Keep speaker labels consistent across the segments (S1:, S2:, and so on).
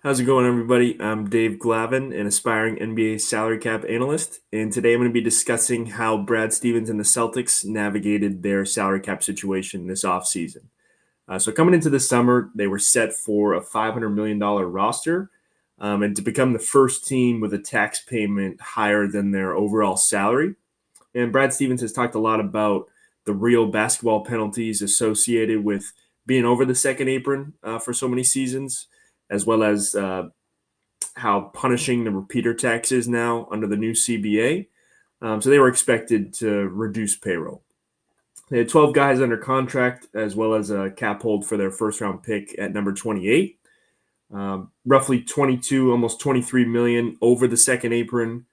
S1: How's it going, everybody? I'm Dave Glavin, an aspiring NBA salary cap analyst, and today I'm going to be discussing how Brad Stevens and the Celtics navigated their salary cap situation this offseason. So, coming into the summer, they were set for a $500 million roster and to become the first team with a tax payment higher than their overall salary. And Brad Stevens has talked a lot about the real basketball penalties associated with being over the second apron for so many seasons, as well as how punishing the repeater tax is now under the new CBA. So they were expected to reduce payroll. They had 12 guys under contract, as well as a cap hold for their first round pick at number 28. Roughly 22, almost 23 million over the second apron.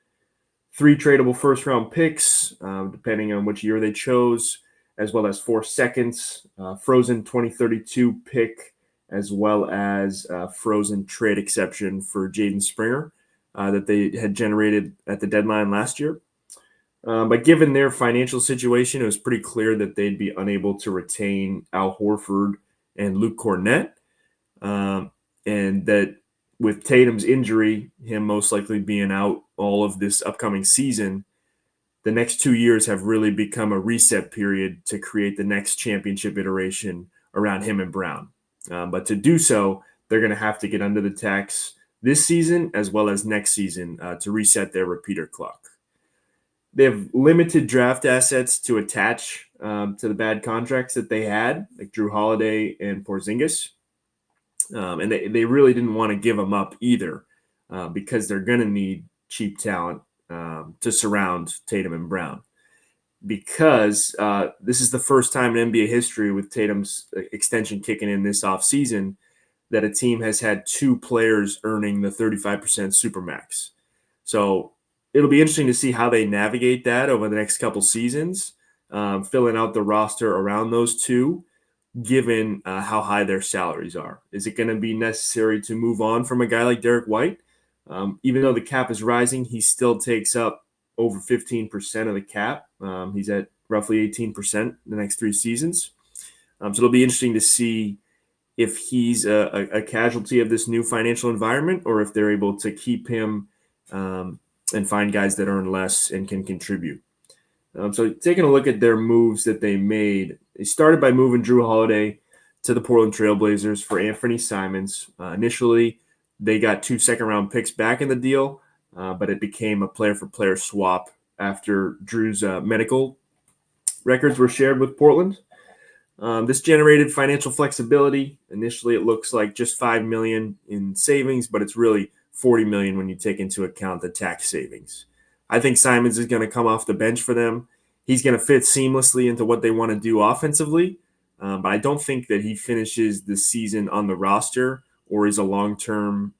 S1: 3 tradable first round picks, depending on which year they chose, as well as 4 seconds, frozen 2032 pick, as well as frozen trade exception for Jaden Springer that they had generated at the deadline last year. But given their financial situation, it was pretty clear that they'd be unable to retain Al Horford and Luke Cornett, and that with Tatum's injury, him most likely being out all of this upcoming season, the next 2 years have really become a reset period to create the next championship iteration around him and Brown. But to do so, they're going to have to get under the tax this season as well as next season to reset their repeater clock. They have limited draft assets to attach to the bad contracts that they had, like Drew Holiday and Porzingis. And they really didn't want to give them up either because they're going to need cheap talent to surround Tatum and Brown. Because this is the first time in NBA history with Tatum's extension kicking in this offseason that a team has had 2 players earning the 35% supermax. So it'll be interesting to see how they navigate that over the next couple seasons, filling out the roster around those 2, given how high their salaries are. Is it going to be necessary to move on from a guy like Derek White? Even though the cap is rising, he still takes up over 15% of the cap. He's at roughly 18% the next 3 seasons. So it'll be interesting to see if he's a casualty of this new financial environment or if they're able to keep him and find guys that earn less and can contribute. So taking a look at their moves that they made, they started by moving Drew Holiday to the Portland Trailblazers for Anthony Simons. Initially, they got 2 second-round picks back in the deal, but it became a player-for-player swap after Drew's medical records were shared with Portland. This generated financial flexibility. Initially, it looks like just $5 million in savings, but it's really $40 million when you take into account the tax savings. I think Simons is going to come off the bench for them. He's going to fit seamlessly into what they want to do offensively, but I don't think that he finishes the season on the roster or is a long-term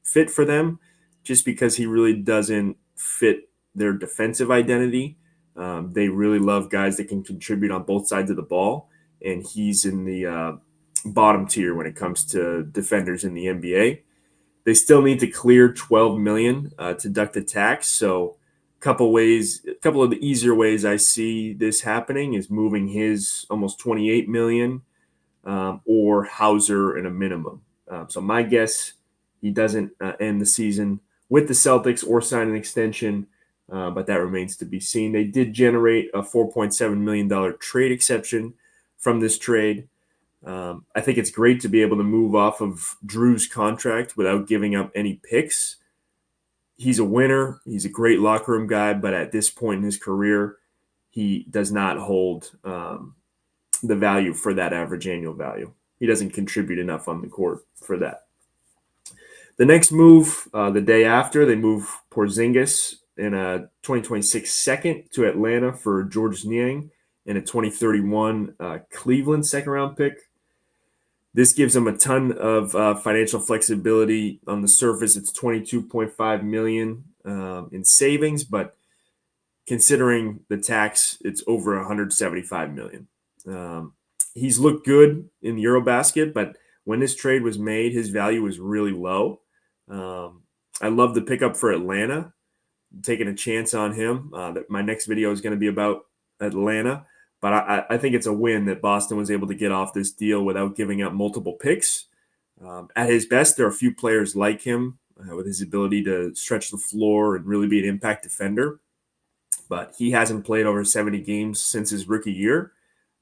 S1: fit for them just because he really doesn't fit their defensive identity. They really love guys that can contribute on both sides of the ball, and he's in the bottom tier when it comes to defenders in the NBA. They still need to clear $12 million to deduct the tax. So a couple of the easier ways I see this happening is moving his almost $28 million or Hauser in a minimum. So my guess, he doesn't end the season with the Celtics or sign an extension, but that remains to be seen. They did generate a $4.7 million trade exception from this trade. I think it's great to be able to move off of Drew's contract without giving up any picks. He's a winner. He's a great locker room guy, but at this point in his career, he does not hold the value for that average annual value. He doesn't contribute enough on the court for that. The next move, the day after, they move Porzingis in a 2026 second to Atlanta for Georges Niang and a 2031 Cleveland second-round pick. This gives them a ton of financial flexibility. On the surface, it's $22.5 million in savings, but considering the tax, it's over $175 million. He's looked good in the Eurobasket, but when this trade was made, his value was really low. I love the pickup for Atlanta, taking a chance on him. My next video is going to be about Atlanta. But I think it's a win that Boston was able to get off this deal without giving up multiple picks. At his best, there are a few players like him with his ability to stretch the floor and really be an impact defender. But he hasn't played over 70 games since his rookie year,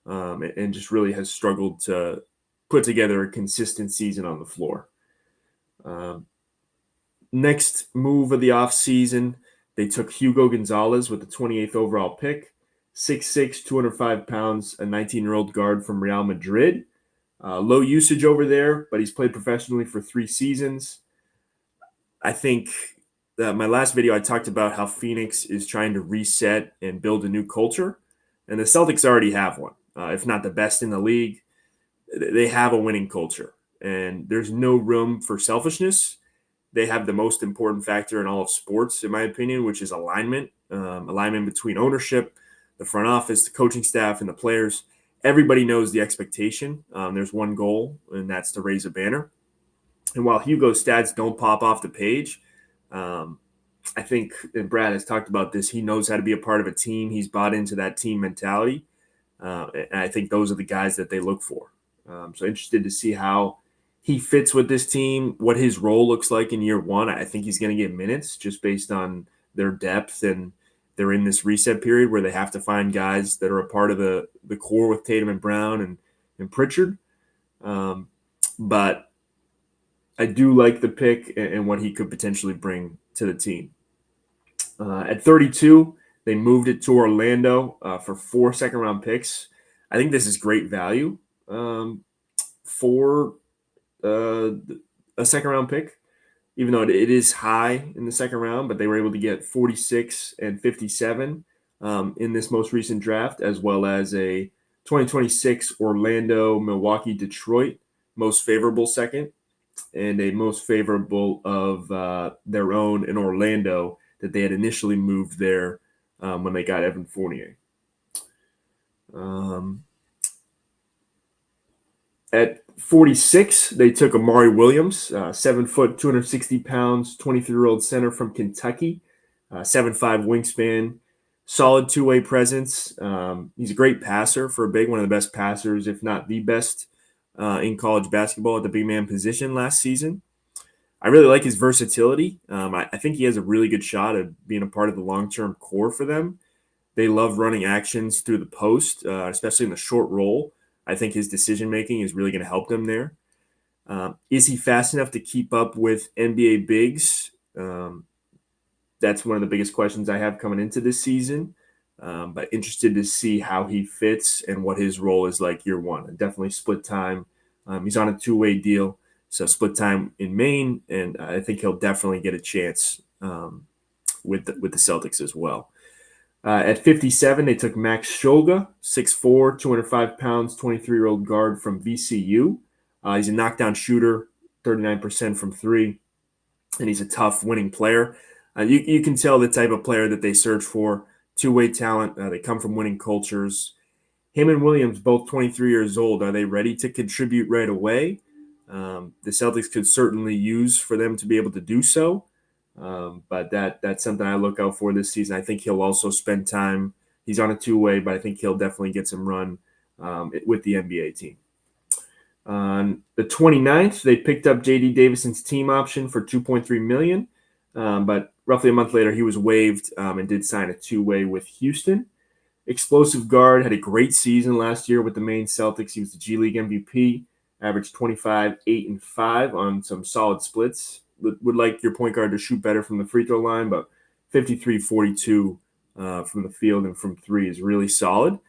S1: and just really has struggled to put together a consistent season on the floor. Um, Next move of the offseason, they took Hugo Gonzalez with the 28th overall pick, 6'6", 205 pounds, a 19-year-old guard from Real Madrid. Low usage over there, but he's played professionally for 3 seasons. I think that my last video, I talked about how Phoenix is trying to reset and build a new culture, and the Celtics already have one. If not the best in the league, they have a winning culture, and there's no room for selfishness. They have the most important factor in all of sports, in my opinion, which is alignment. Alignment between ownership, the front office, the coaching staff, and the players. Everybody knows the expectation. There's one goal, and that's to raise a banner. And while Hugo's stats don't pop off the page, um, I think, and Brad has talked about this, he knows how to be a part of a team. He's bought into that team mentality. And I think those are the guys that they look for. So interested to see how he fits with this team, what his role looks like in year one. I think he's going to get minutes just based on their depth, and they're in this reset period where they have to find guys that are a part of the core with Tatum and Brown and Pritchard. But I do like the pick and what he could potentially bring to the team. At 32, they moved it to Orlando for 4 second-round picks. I think this is great value for a second-round pick, even though it is high in the second round, but they were able to get 46 and 57 in this most recent draft, as well as a 2026 Orlando, Milwaukee, Detroit most favorable second, and a most favorable of their own in Orlando that they had initially moved there when they got Evan Fournier. At 46, they took Amari Williams, 7 foot, 260 pounds, 23-year-old center from Kentucky, 7'5" wingspan, solid two-way presence. He's a great passer for a big, one of the best passers, if not the best, in college basketball at the big man position last season. I really like his versatility. I think he has a really good shot at being a part of the long-term core for them. They love running actions through the post, especially in the short roll. I think his decision-making is really going to help them there. Is he fast enough to keep up with NBA bigs? That's one of the biggest questions I have coming into this season. But interested to see how he fits and what his role is like year one. Definitely split time. He's on a two-way deal, so split time in Maine, and I think he'll definitely get a chance with the Celtics as well. At 57, they took Max Shulga, 6'4", 205 pounds, 23-year-old guard from VCU. He's a knockdown shooter, 39% from three, and he's a tough winning player. You can tell the type of player that they search for, two-way talent. They come from winning cultures. Him and Williams, both 23 years old. Are they ready to contribute right away? The Celtics could certainly use for them to be able to do so. But that's something I look out for this season. I think he'll also spend time. He's on a two-way, but I think he'll definitely get some run with the NBA team. On the 29th, they picked up J.D. Davison's team option for $2.3 million, but roughly a month later, he was waived and did sign a two-way with Houston. Explosive guard, had a great season last year with the Maine Celtics. He was the G League MVP, averaged 25, 8, and 5 on some solid splits. Would like your point guard to shoot better from the free throw line, but 53, 42 from the field and from three is really solid.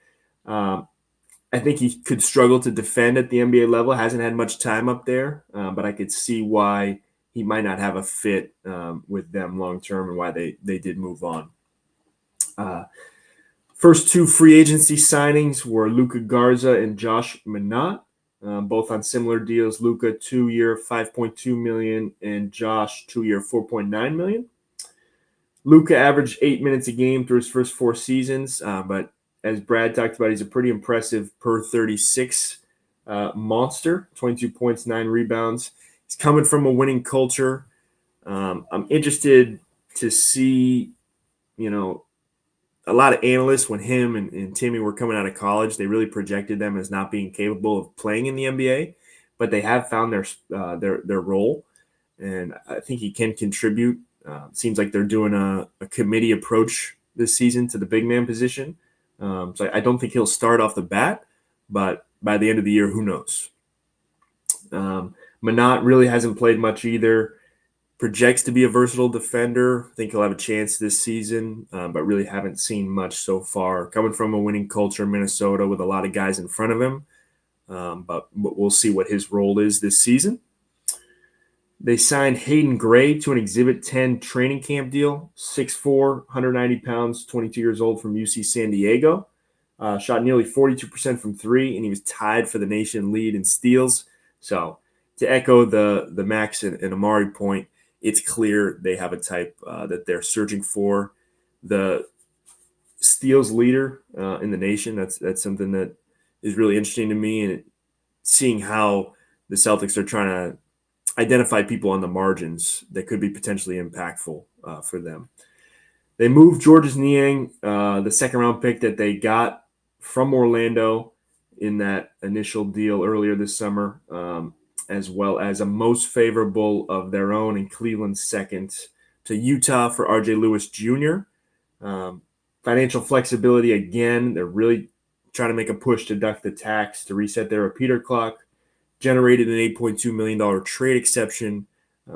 S1: I think he could struggle to defend at the NBA level. Hasn't had much time up there, but I could see why he might not have a fit with them long term and why they did move on. First two free agency signings were Luka Garza and Josh Minott, both on similar deals. Luka 2-year, $5.2 million, and Josh 2-year, $4.9 million. Luka averaged 8 minutes a game through his first 4 seasons, but as Brad talked about, he's a pretty impressive per 36 monster, 22 points, 9 rebounds. He's coming from a winning culture. I'm interested to see, a lot of analysts, when him and Timmy were coming out of college, they really projected them as not being capable of playing in the NBA. but they have found their role, and I think he can contribute. Seems like they're doing a committee approach this season to the big man position. So I don't think he'll start off the bat, but by the end of the year, who knows? Manat really hasn't played much either. Projects to be a versatile defender. I think he'll have a chance this season, but really haven't seen much so far. Coming from a winning culture in Minnesota with a lot of guys in front of him, but we'll see what his role is this season. They signed Hayden Gray to an Exhibit 10 training camp deal, 6'4", 190 pounds, 22 years old from UC San Diego. Shot nearly 42% from three, and he was tied for the nation lead in steals. So to echo the Max and Amari point, it's clear they have a type that they're searching for. The steals leader in the nation, that's something that is really interesting to me, and seeing how the Celtics are trying to identify people on the margins that could be potentially impactful for them. They moved Georges Niang, the second-round pick that they got from Orlando in that initial deal earlier this summer, as well as a most favorable of their own in Cleveland's second to Utah for RJ Lewis Jr. Financial flexibility again. They're really trying to make a push to duck the tax to reset their repeater clock. Generated an $8.2 million trade exception,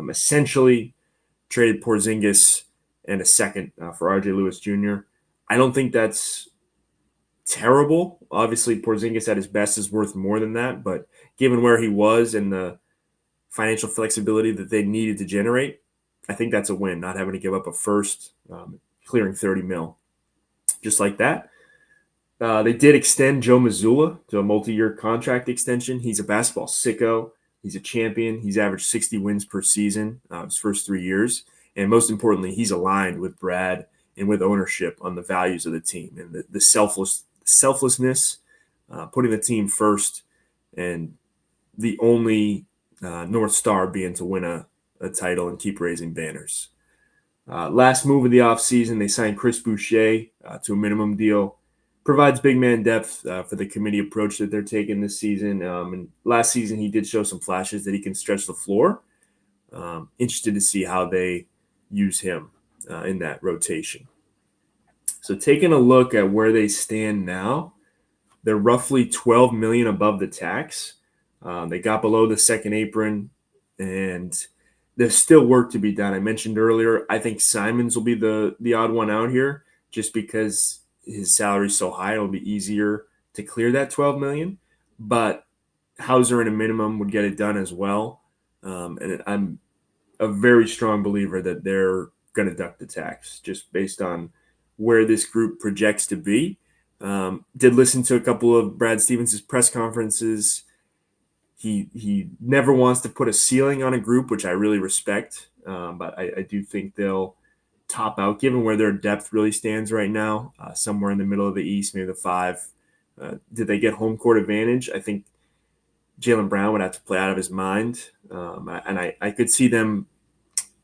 S1: essentially traded Porzingis and a second for RJ Lewis Jr. I don't think that's terrible. Obviously, Porzingis at his best is worth more than that, but given where he was and the financial flexibility that they needed to generate, I think that's a win, not having to give up a first, clearing 30 mil. Just like that. They did extend Joe Mazzulla to a multi-year contract extension. He's a basketball sicko. He's a champion. He's averaged 60 wins per season his first 3 years. And most importantly, he's aligned with Brad and with ownership on the values of the team and the selflessness, putting the team first, and the only North Star being to win a title and keep raising banners. Last move of the offseason, they signed Chris Boucher to a minimum deal. Provides big man depth for the committee approach that they're taking this season. And last season, he did show some flashes that he can stretch the floor. Interested to see how they use him in that rotation. So taking a look at where they stand now, they're roughly $12 million above the tax. They got below the second apron, and there's still work to be done. I mentioned earlier, I think Simons will be the odd one out here, just because his salary is so high. It'll be easier to clear that $12 million. But Hauser in a minimum would get it done as well. And I'm a very strong believer that they're going to duck the tax just based on where this group projects to be. Did listen to a couple of Brad Stevens' press conferences. He never wants to put a ceiling on a group, which I really respect. But I do think they'll top out, given where their depth really stands right now, somewhere in the middle of the East, maybe the 5. Did they get home court advantage? I think Jaylen Brown would have to play out of his mind. And I could see them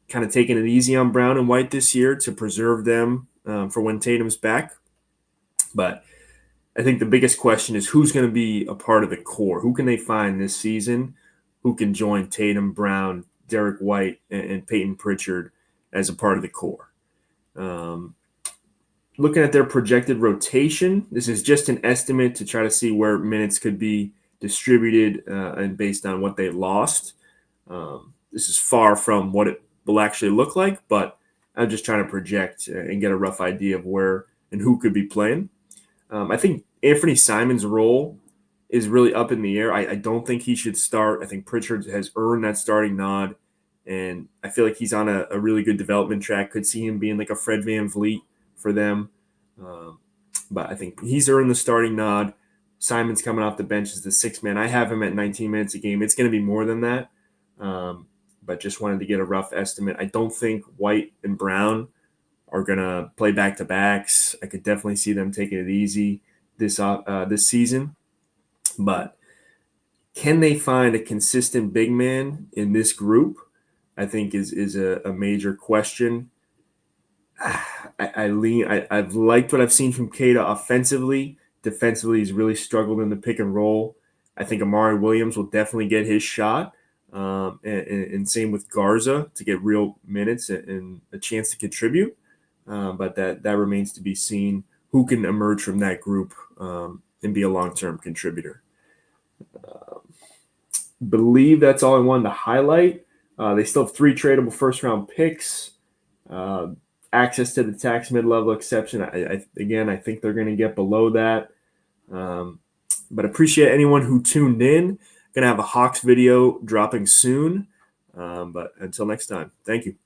S1: kind of taking it easy on Brown and White this year to preserve them for when Tatum's back. But I think the biggest question is who's going to be a part of the core? Who can they find this season who can join Tatum, Brown, Derek White, and Peyton Pritchard as a part of the core? Looking at their projected rotation, this is just an estimate to try to see where minutes could be distributed and based on what they lost. This is far from what it will actually look like, but I'm just trying to project and get a rough idea of where and who could be playing. I think Anthony Simons' role is really up in the air. I don't think he should start. I think Pritchard has earned that starting nod, and I feel like he's on a really good development track. Could see him being like a Fred VanVleet for them. But I think he's earned the starting nod. Simons coming off the bench as the 6th man. I have him at 19 minutes a game. It's going to be more than that, but just wanted to get a rough estimate. I don't think White and Brown are going to play back-to-backs. I could definitely see them taking it easy this season. But can they find a consistent big man in this group? I think is a major question. I've liked what I've seen from Keita offensively. Defensively, he's really struggled in the pick and roll. I think Amari Williams will definitely get his shot. And same with Garza to get real minutes and a chance to contribute. But that remains to be seen who can emerge from that group and be a long-term contributor. Believe that's all I wanted to highlight. They still have 3 tradable first-round picks, access to the tax mid-level exception. I think they're going to get below that. But appreciate anyone who tuned in. Going to have a Hawks video dropping soon. But until next time, thank you.